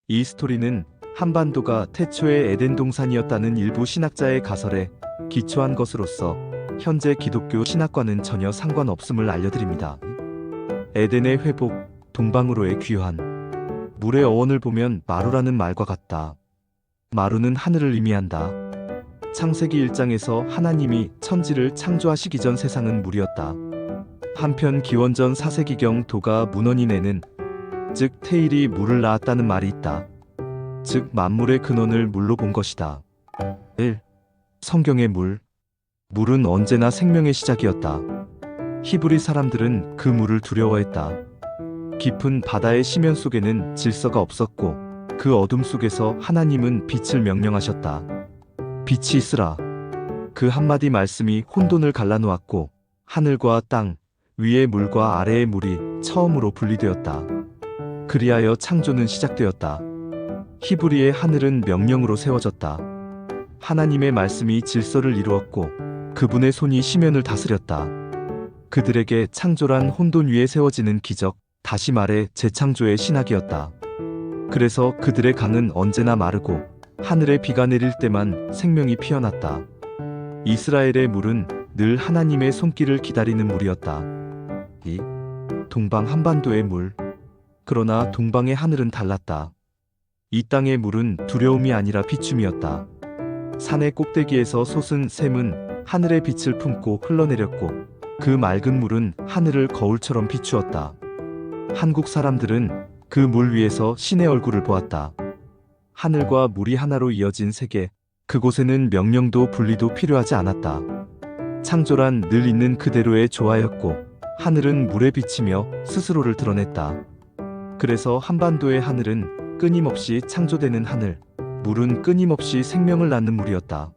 이 스토리는 한반도가 태초의 에덴 동산이었다는 일부 신학자의 가설에 기초한 것으로서 현재 기독교 신학과는 전혀 상관없음을 알려드립니다. 에덴의 회복, 동방으로의 귀환. 물의 어원을 보면 마루라는 말과 같다. 마루는 하늘을 의미한다. 창세기 1장에서 하나님이 천지를 창조하시기 전 세상은 물이었다. 한편 기원전 4세기경 도가 문헌인에는 즉 태일이 물을 낳았다는 말이 있다. 즉 만물의 근원을 물로 본 것이다. 1. 성경의 물. 물은 언제나 생명의 시작이었다. 히브리 사람들은 그 물을 두려워했다. 깊은 바다의 심연 속에는 질서가 없었고 그 어둠 속에서 하나님은 빛을 명령하셨다. 빛이 있으라. 그 한마디 말씀이 혼돈을 갈라놓았고 하늘과 땅, 위의 물과 아래의 물이 처음으로 분리되었다. 그리하여 창조는 시작되었다. 히브리의 하늘은 명령으로 세워졌다. 하나님의 말씀이 질서를 이루었고 그분의 손이 심연을 다스렸다. 그들에게 창조란 혼돈 위에 세워지는 기적, 다시 말해 재창조의 신학이었다. 그래서 그들의 강은 언제나 마르고 하늘에 비가 내릴 때만 생명이 피어났다. 이스라엘의 물은 늘 하나님의 손길을 기다리는 물이었다. 2. 동방 한반도의 물. 그러나 동방의 하늘은 달랐다. 이 땅의 물은 두려움이 아니라 비춤이었다. 산의 꼭대기에서 솟은 샘은 하늘의 빛을 품고 흘러내렸고 그 맑은 물은 하늘을 거울처럼 비추었다. 한국 사람들은 그 물 위에서 신의 얼굴을 보았다. 하늘과 물이 하나로 이어진 세계, 그곳에는 명령도 분리도 필요하지 않았다. 창조란 늘 있는 그대로의 조화였고 하늘은 물에 비치며 스스로를 드러냈다. 그래서 한반도의 하늘은 끊임없이 창조되는 하늘, 물은 끊임없이 생명을 낳는 물이었다.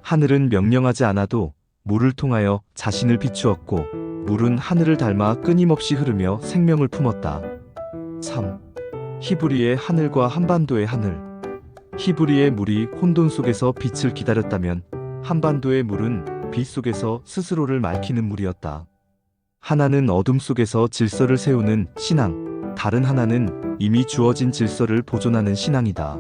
하늘은 명령하지 않아도 물을 통하여 자신을 비추었고 물은 하늘을 닮아 끊임없이 흐르며 생명을 품었다. 3. 히브리의 하늘과 한반도의 하늘. 히브리의 물이 혼돈 속에서 빛을 기다렸다면 한반도의 물은 빛 속에서 스스로를 맑히는 물이었다. 하나는 어둠 속에서 질서를 세우는 신앙, 다른 하나는 이미 주어진 질서를 보존하는 신앙이다.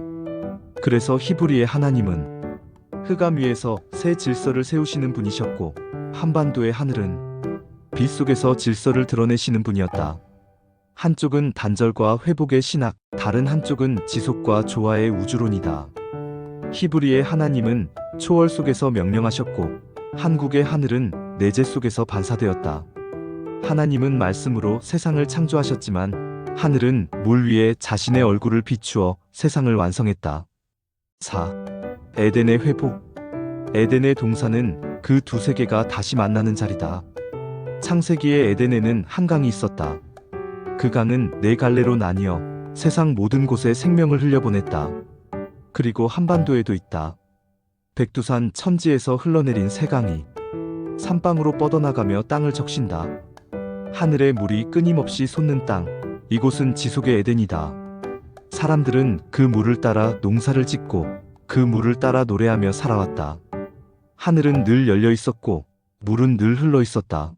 그래서 히브리의 하나님은 흑암 위에서 새 질서를 세우시는 분이셨고 한반도의 하늘은 빛 속에서 질서를 드러내시는 분이었다. 한쪽은 단절과 회복의 신학, 다른 한쪽은 지속과 조화의 우주론이다. 히브리의 하나님은 초월 속에서 명령하셨고 한국의 하늘은 내재 속에서 반사되었다. 하나님은 말씀으로 세상을 창조하셨지만 하늘은 물 위에 자신의 얼굴을 비추어 세상을 완성했다. 4. 에덴의 회복. 에덴의 동산은 그 두 세계가 다시 만나는 자리다. 창세기의 에덴에는 한 강이 있었다. 그 강은 네 갈래로 나뉘어 세상 모든 곳에 생명을 흘려보냈다. 그리고 한반도에도 있다. 백두산 천지에서 흘러내린 새 강이 산방으로 뻗어나가며 땅을 적신다. 하늘의 물이 끊임없이 솟는 땅, 이곳은 지속의 에덴이다. 사람들은 그 물을 따라 농사를 짓고 그 물을 따라 노래하며 살아왔다. 하늘은 늘 열려 있었고 물은 늘 흘러 있었다.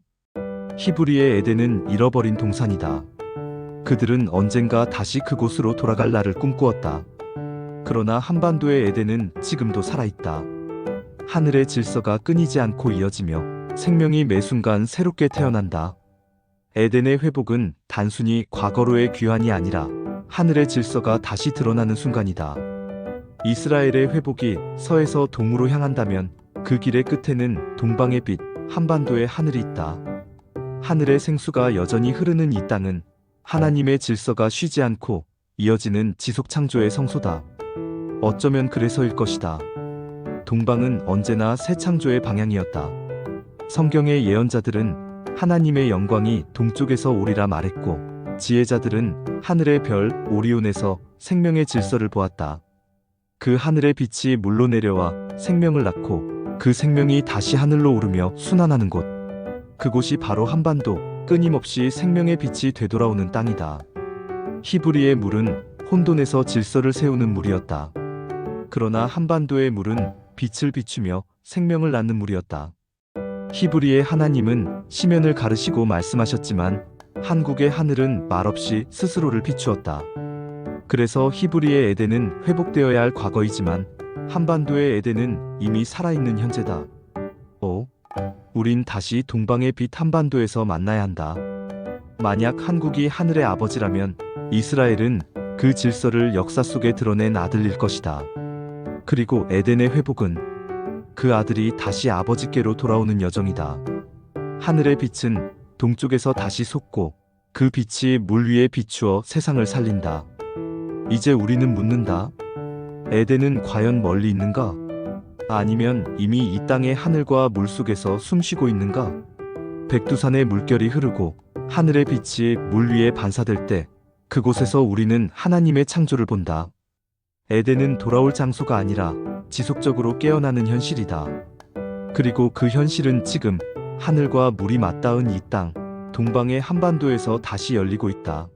히브리의 에덴은 잃어버린 동산이다. 그들은 언젠가 다시 그곳으로 돌아갈 날을 꿈꾸었다. 그러나 한반도의 에덴은 지금도 살아있다. 하늘의 질서가 끊이지 않고 이어지며 생명이 매 순간 새롭게 태어난다. 에덴의 회복은 단순히 과거로의 귀환이 아니라 하늘의 질서가 다시 드러나는 순간이다. 이스라엘의 회복이 서에서 동으로 향한다면 그 길의 끝에는 동방의 빛, 한반도의 하늘이 있다. 하늘의 생수가 여전히 흐르는 이 땅은 하나님의 질서가 쉬지 않고 이어지는 지속창조의 성소다. 어쩌면 그래서일 것이다. 동방은 언제나 새 창조의 방향이었다. 성경의 예언자들은 하나님의 영광이 동쪽에서 오리라 말했고 지혜자들은 하늘의 별 오리온에서 생명의 질서를 보았다. 그 하늘의 빛이 물로 내려와 생명을 낳고 그 생명이 다시 하늘로 오르며 순환하는 곳. 그곳이 바로 한반도, 끊임없이 생명의 빛이 되돌아오는 땅이다. 히브리의 물은 혼돈에서 질서를 세우는 물이었다. 그러나 한반도의 물은 빛을 비추며 생명을 낳는 물이었다. 히브리의 하나님은 시면을 가르시고 말씀하셨지만 한국의 하늘은 말없이 스스로를 비추었다. 그래서 히브리의 에덴은 회복되어야 할 과거이지만 한반도의 에덴은 이미 살아있는 현재다. 우린 다시 동방의 빛 한반도에서 만나야 한다. 만약 한국이 하늘의 아버지라면 이스라엘은 그 질서를 역사 속에 드러낸 아들일 것이다. 그리고 에덴의 회복은 그 아들이 다시 아버지께로 돌아오는 여정이다. 하늘의 빛은 동쪽에서 다시 솟고 그 빛이 물 위에 비추어 세상을 살린다. 이제 우리는 묻는다. 에덴은 과연 멀리 있는가? 아니면 이미 이 땅의 하늘과 물 속에서 숨쉬고 있는가? 백두산의 물결이 흐르고 하늘의 빛이 물 위에 반사될 때 그곳에서 우리는 하나님의 창조를 본다. 에덴은 돌아올 장소가 아니라 지속적으로 깨어나는 현실이다. 그리고 그 현실은 지금 하늘과 물이 맞닿은 이 땅, 동방의 한반도에서 다시 열리고 있다.